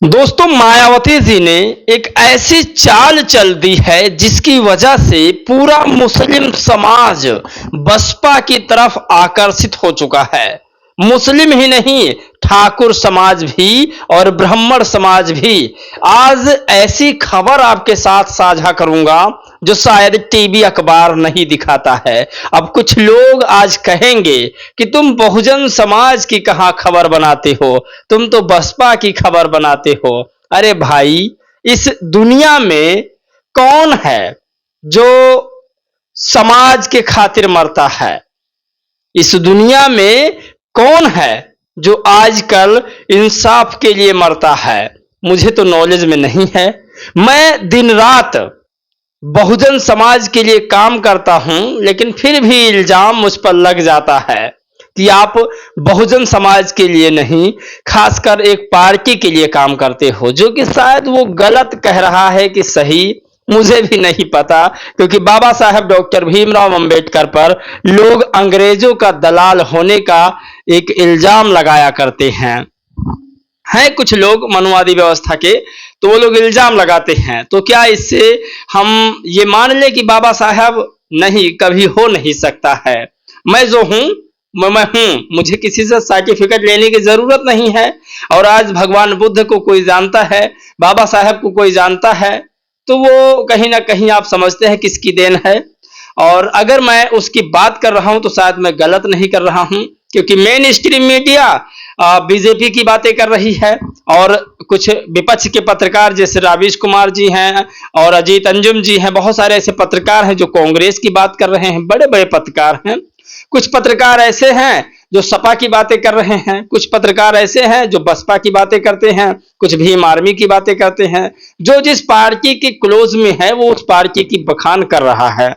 दोस्तों, मायावती जी ने एक ऐसी चाल चल दी है जिसकी वजह से पूरा मुस्लिम समाज बसपा की तरफ आकर्षित हो चुका है। मुस्लिम ही नहीं, ठाकुर समाज भी और ब्राह्मण समाज भी। आज ऐसी खबर आपके साथ साझा करूंगा जो शायद टीवी अखबार नहीं दिखाता है। अब कुछ लोग आज कहेंगे कि तुम बहुजन समाज की कहां खबर बनाते हो, तुम तो बसपा की खबर बनाते हो। अरे भाई, इस दुनिया में कौन है जो समाज के खातिर मरता है? इस दुनिया में कौन है जो आजकल इंसाफ के लिए मरता है? मुझे तो नॉलेज में नहीं है। मैं दिन रात बहुजन समाज के लिए काम करता हूं, लेकिन फिर भी इल्जाम मुझ पर लग जाता है कि आप बहुजन समाज के लिए नहीं, खासकर एक पार्टी के लिए काम करते हो, जो कि शायद वो गलत कह रहा है कि सही, मुझे भी नहीं पता। क्योंकि बाबा साहब डॉक्टर भीमराव अंबेडकर पर लोग अंग्रेजों का दलाल होने का एक इल्जाम लगाया करते हैं कुछ लोग मनुवादी व्यवस्था के, तो वो लोग इल्जाम लगाते हैं। तो क्या इससे हम ये मान लें कि बाबा साहब? नहीं, कभी हो नहीं सकता है। मैं जो हूं मैं हूं, मुझे किसी से सर्टिफिकेट लेने की जरूरत नहीं है। और आज भगवान बुद्ध को कोई जानता है, बाबा साहब को कोई जानता है, तो वो कहीं ना कहीं आप समझते हैं किसकी देन है। और अगर मैं उसकी बात कर रहा हूं तो शायद मैं गलत नहीं कर रहा हूं, क्योंकि मेन स्ट्रीम मीडिया बीजेपी की बातें कर रही है और कुछ विपक्ष के पत्रकार जैसे रावीश कुमार जी हैं और अजीत अंजुम जी हैं, बहुत सारे ऐसे पत्रकार हैं जो कांग्रेस की बात कर रहे हैं, बड़े बड़े पत्रकार हैं। कुछ पत्रकार ऐसे हैं जो सपा की बातें कर रहे हैं, कुछ पत्रकार ऐसे हैं जो बसपा की बातें करते हैं, कुछ भीम आर्मी की बातें करते हैं। जो जिस पार्टी के क्लोज में है वो उस पार्टी की बखान कर रहा है।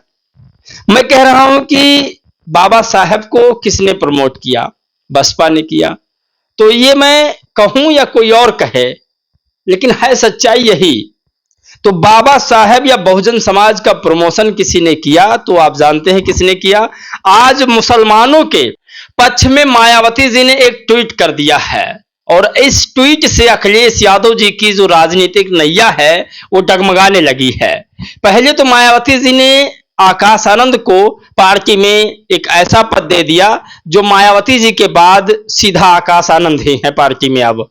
मैं कह रहा हूं कि बाबा साहब को किसने प्रमोट किया? बसपा ने किया। तो ये मैं कहूं या कोई और कहे, लेकिन है सच्चाई यही। तो बाबा साहब या बहुजन समाज का प्रमोशन किसी ने किया, तो आप जानते हैं किसने किया। आज मुसलमानों के पक्ष में मायावती जी ने एक ट्वीट कर दिया है और इस ट्वीट से अखिलेश यादव जी की जो राजनीतिक नैया है वो डगमगाने लगी है। पहले तो मायावती जी ने आकाश आनंद को पार्टी में एक ऐसा पद दे दिया जो मायावती जी के बाद सीधा आकाश आनंद ही है पार्टी में। अब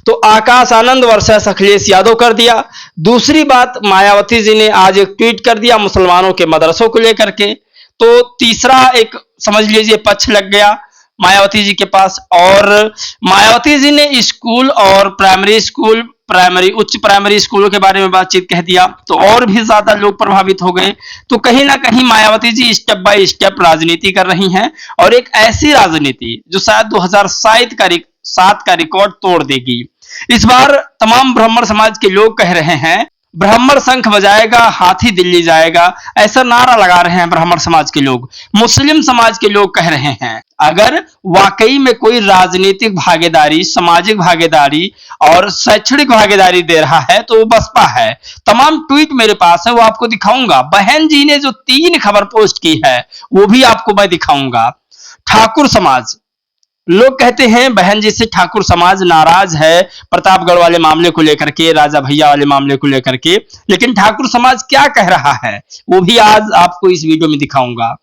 तो आकाश आनंद वर्सेस अखिलेश यादव कर दिया। दूसरी बात, मायावती जी ने आज एक ट्वीट कर दिया मुसलमानों के मदरसों को लेकर के। तो तीसरा एक समझ लीजिए पक्ष लग गया मायावती जी के पास। और मायावती जी ने स्कूल और उच्च प्राइमरी स्कूलों के बारे में बातचीत कह दिया, तो और भी ज्यादा लोग प्रभावित हो गए। तो कहीं ना कहीं Mayawati ji step by step राजनीति कर रही हैं, और एक ऐसी राजनीति जो शायद 2007 का रिकॉर्ड तोड़ देगी। इस बार तमाम ब्राह्मण समाज के लोग कह रहे हैं ब्राह्मण शंख बजाएगा हाथी दिल्ली जाएगा, ऐसा नारा लगा रहे हैं ब्राह्मण समाज के लोग। मुस्लिम समाज के लोग कह रहे हैं अगर वाकई में कोई राजनीतिक भागीदारी, सामाजिक भागीदारी और शैक्षणिक भागीदारी दे रहा है तो वो बसपा है। तमाम ट्वीट मेरे पास है, वो आपको दिखाऊंगा। बहन जी ने जो 3 खबर पोस्ट की है वो भी आपको मैं दिखाऊंगा। ठाकुर समाज, लोग कहते हैं बहन जी से ठाकुर समाज नाराज है प्रतापगढ़ वाले मामले को लेकर के, राजा भैया वाले मामले को लेकर के, लेकिन ठाकुर समाज क्या कह रहा है वो भी आज आपको इस वीडियो में दिखाऊंगा।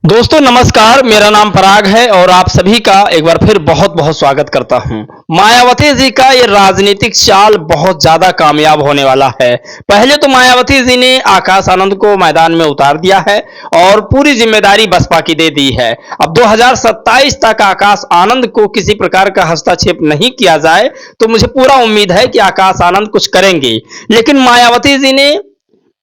दोस्तों नमस्कार, मेरा नाम पराग है और आप सभी का एक बार फिर बहुत बहुत स्वागत करता हूं। मायावती जी का ये राजनीतिक चाल बहुत ज्यादा कामयाब होने वाला है। पहले तो मायावती जी ने आकाश आनंद को मैदान में उतार दिया है और पूरी जिम्मेदारी बसपा की दे दी है। अब 2027 तक आकाश आनंद को किसी प्रकार का हस्तक्षेप नहीं किया जाए तो मुझे पूरा उम्मीद है कि आकाश आनंद कुछ करेंगे। लेकिन मायावती जी ने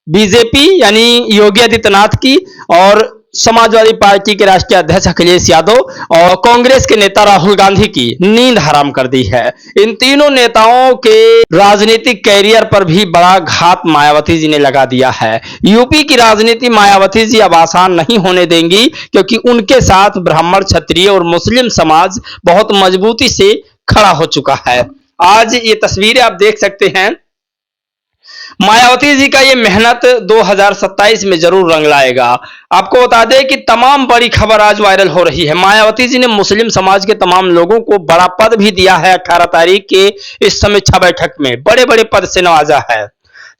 बीजेपी यानी योगी आदित्यनाथ की और समाजवादी पार्टी के राष्ट्रीय अध्यक्ष अखिलेश यादव और कांग्रेस के नेता राहुल गांधी की नींद हराम कर दी है। इन तीनों नेताओं के राजनीतिक कैरियर पर भी बड़ा घात मायावती जी ने लगा दिया है। यूपी की राजनीति मायावती जी अब आसान नहीं होने देंगी, क्योंकि उनके साथ ब्राह्मण, क्षत्रिय और मुस्लिम समाज बहुत मजबूती से खड़ा हो चुका है। आज ये तस्वीरें आप देख सकते हैं, मायावती जी का ये मेहनत 2027 में जरूर रंग लाएगा। आपको बता दें कि तमाम बड़ी खबर आज वायरल हो रही है। मायावती जी ने मुस्लिम समाज के तमाम लोगों को बड़ा पद भी दिया है। 18 तारीख के इस समीक्षा बैठक में बड़े बड़े पद से नवाजा है,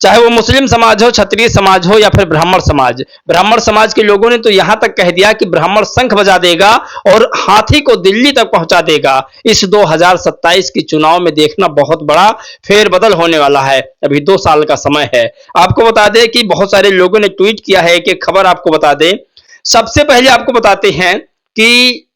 चाहे वो मुस्लिम समाज हो, क्षत्रिय समाज हो या फिर ब्राह्मण समाज। ब्राह्मण समाज के लोगों ने तो यहां तक कह दिया कि ब्राह्मण शंख बजा देगा और हाथी को दिल्ली तक पहुंचा देगा। इस 2027 के चुनाव में देखना बहुत बड़ा फेरबदल होने वाला है। अभी 2 साल का समय है। आपको बता दें कि बहुत सारे लोगों ने ट्वीट किया है कि खबर आपको बता दें। सबसे पहले आपको बताते हैं कि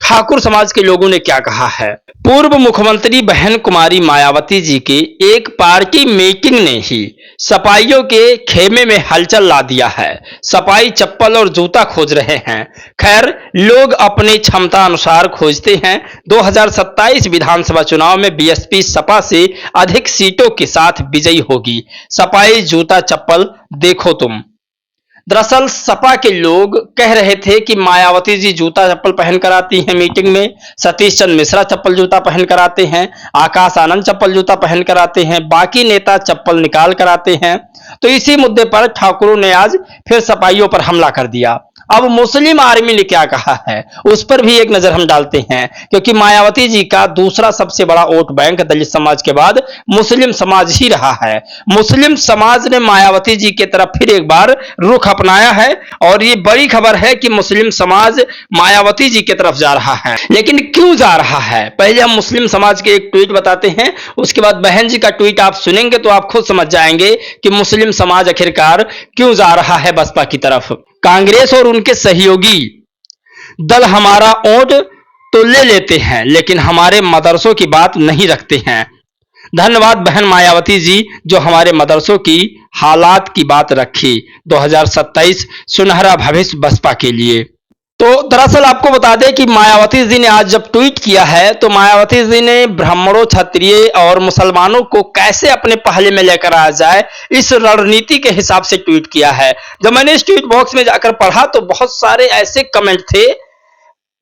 ठाकुर समाज के लोगों ने क्या कहा है। पूर्व मुख्यमंत्री बहन कुमारी मायावती जी की एक पार्टी मीटिंग ने ही सपाइयों के खेमे में हलचल ला दिया है। सपाई चप्पल और जूता खोज रहे हैं। खैर, लोग अपनी क्षमता अनुसार खोजते हैं। 2027 विधानसभा चुनाव में बीएसपी सपा से अधिक सीटों के साथ विजयी होगी। सपाई जूता चप्पल देखो तुम। दरअसल सपा के लोग कह रहे थे कि मायावती जी जूता चप्पल पहन कर आती हैं मीटिंग में, सतीश चंद्र मिश्रा चप्पल जूता पहन कर आते हैं, आकाश आनंद चप्पल जूता पहन कर आते हैं, बाकी नेता चप्पल निकाल कर आते हैं। तो इसी मुद्दे पर ठाकुरों ने आज फिर सपाइयों पर हमला कर दिया। अब मुस्लिम आर्मी ने क्या कहा है उस पर भी एक नजर हम डालते हैं, क्योंकि मायावती जी का दूसरा सबसे बड़ा वोट बैंक दलित समाज के बाद मुस्लिम समाज ही रहा है। मुस्लिम समाज ने मायावती जी की तरफ फिर एक बार रुख अपनाया है और ये बड़ी खबर है कि मुस्लिम समाज मायावती जी की तरफ जा रहा है। लेकिन क्यों जा रहा है, पहले हम मुस्लिम समाज के एक ट्वीट बताते हैं, उसके बाद बहन जी का ट्वीट आप सुनेंगे तो आप खुद समझ जाएंगे कि मुस्लिम समाज आखिरकार क्यों जा रहा है बसपा की तरफ। कांग्रेस और उनके सहयोगी दल हमारा वोट तो ले लेते हैं लेकिन हमारे मदरसों की बात नहीं रखते हैं। धन्यवाद बहन मायावती जी जो हमारे मदरसों की हालात की बात रखी। 2027 सुनहरा भविष्य बसपा के लिए। तो दरअसल आपको बता दें कि मायावती जी ने आज जब ट्वीट किया है तो मायावती जी ने ब्राह्मणों, क्षत्रिय और मुसलमानों को कैसे अपने पहले में लेकर आया जाए इस रणनीति के हिसाब से ट्वीट किया है। जब मैंने इस ट्वीट बॉक्स में जाकर पढ़ा तो बहुत सारे ऐसे कमेंट थे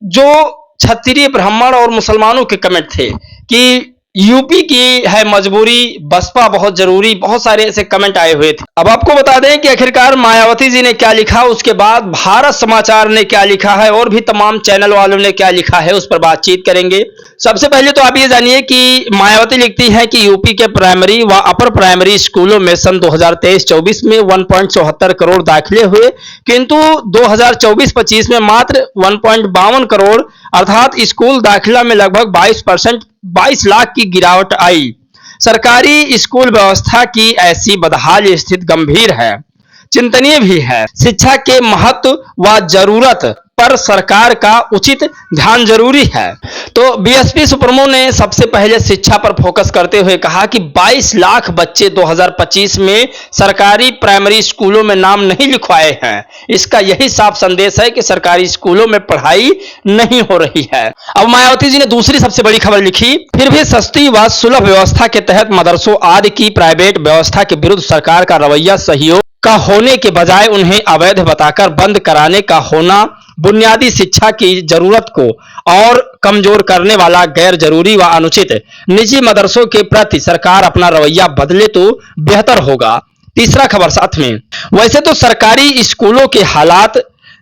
जो क्षत्रिय, ब्राह्मण और मुसलमानों के कमेंट थे कि यूपी की है मजबूरी, बसपा बहुत जरूरी, बहुत सारे ऐसे कमेंट आए हुए थे। अब आपको बता दें कि आखिरकार मायावती जी ने क्या लिखा, उसके बाद भारत समाचार ने क्या लिखा है और भी तमाम चैनल वालों ने क्या लिखा है उस पर बातचीत करेंगे। सबसे पहले तो आप ये जानिए कि मायावती लिखती हैं कि यूपी के प्राइमरी व अपर प्राइमरी स्कूलों में सन 2023-24 में 1.74 करोड़ दाखिले हुए, किंतु 2024-25 में मात्र 1.52 करोड़ अर्थात स्कूल दाखिला में लगभग 22 लाख की गिरावट आई। सरकारी स्कूल व्यवस्था की ऐसी बदहाल स्थिति गंभीर है, चिंतनीय भी है। शिक्षा के महत्व व जरूरत पर सरकार का उचित ध्यान जरूरी है। तो बीएसपी सुप्रीमो ने सबसे पहले शिक्षा पर फोकस करते हुए कहा कि 22 लाख बच्चे 2025 में सरकारी प्राइमरी स्कूलों में नाम नहीं लिखवाए हैं। इसका यही साफ संदेश है कि सरकारी स्कूलों में पढ़ाई नहीं हो रही है। अब मायावती जी ने दूसरी सबसे बड़ी खबर लिखी, फिर भी सस्ती व सुलभ व्यवस्था के तहत मदरसों आदि की प्राइवेट व्यवस्था के विरुद्ध सरकार का रवैया सहयोग का होने के बजाय उन्हें अवैध बताकर बंद कराने का होना बुनियादी शिक्षा की जरूरत को और कमजोर करने वाला, गैर जरूरी व अनुचित निजी मदरसों के प्रति सरकार अपना रवैया बदले तो बेहतर होगा। तीसरा खबर साथ में, वैसे तो सरकारी स्कूलों के हालात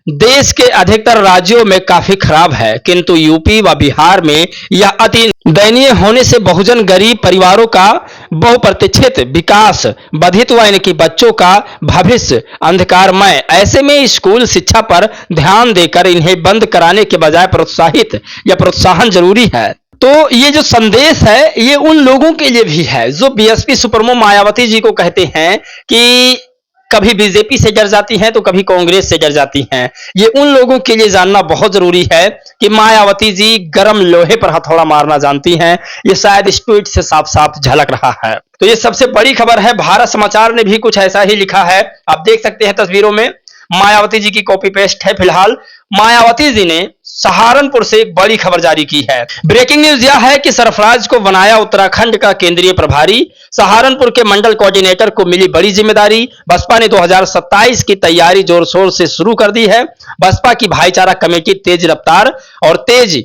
देश के अधिकतर राज्यों में काफी खराब है, किंतु यूपी व बिहार में यह अति दयनीय होने से बहुजन गरीब परिवारों का बहुप्रतीक्षित विकास बाधित हुआ, इनकी बच्चों का भविष्य अंधकारमय। ऐसे में स्कूल शिक्षा पर ध्यान देकर इन्हें बंद कराने के बजाय प्रोत्साहित या प्रोत्साहन जरूरी है। तो ये जो संदेश है ये उन लोगों के लिए भी है जो बीएसपी सुप्रीमो मायावती जी को कहते हैं कि कभी बीजेपी से डर जाती हैं तो कभी कांग्रेस से डर जाती हैं। ये उन लोगों के लिए जानना बहुत जरूरी है कि मायावती जी गर्म लोहे पर हथौड़ा मारना जानती हैं। ये शायद इस ट्वीट से साफ साफ झलक रहा है। तो ये सबसे बड़ी खबर है। भारत समाचार ने भी कुछ ऐसा ही लिखा है, आप देख सकते हैं तस्वीरों में। मायावती जी की कॉपी पेस्ट है। फिलहाल मायावती जी ने सहारनपुर से एक बड़ी खबर जारी की है। ब्रेकिंग न्यूज यह है कि सरफराज को बनाया उत्तराखंड का केंद्रीय प्रभारी। सहारनपुर के मंडल कोऑर्डिनेटर को मिली बड़ी जिम्मेदारी। बसपा ने 2027 की तैयारी जोर शोर से शुरू कर दी है। बसपा की भाईचारा कमेटी तेज रफ्तार और तेज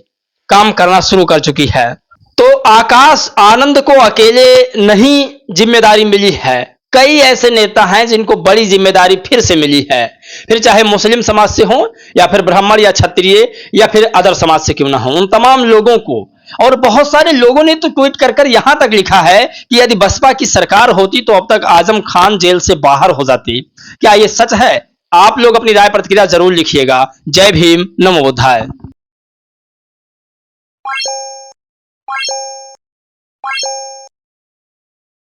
काम करना शुरू कर चुकी है। तो आकाश आनंद को अकेले नहीं जिम्मेदारी मिली है, कई ऐसे नेता हैं जिनको बड़ी जिम्मेदारी फिर से मिली है, फिर चाहे मुस्लिम समाज से हो या फिर ब्राह्मण या क्षत्रिय या फिर अदर समाज से क्यों ना हो, उन तमाम लोगों को। और बहुत सारे लोगों ने तो ट्वीट कर कर यहां तक लिखा है कि यदि बसपा की सरकार होती तो अब तक आजम खान जेल से बाहर हो जाती। क्या ये सच है? आप लोग अपनी राय प्रतिक्रिया जरूर लिखिएगा। जय भीम, नमो बुद्धाय।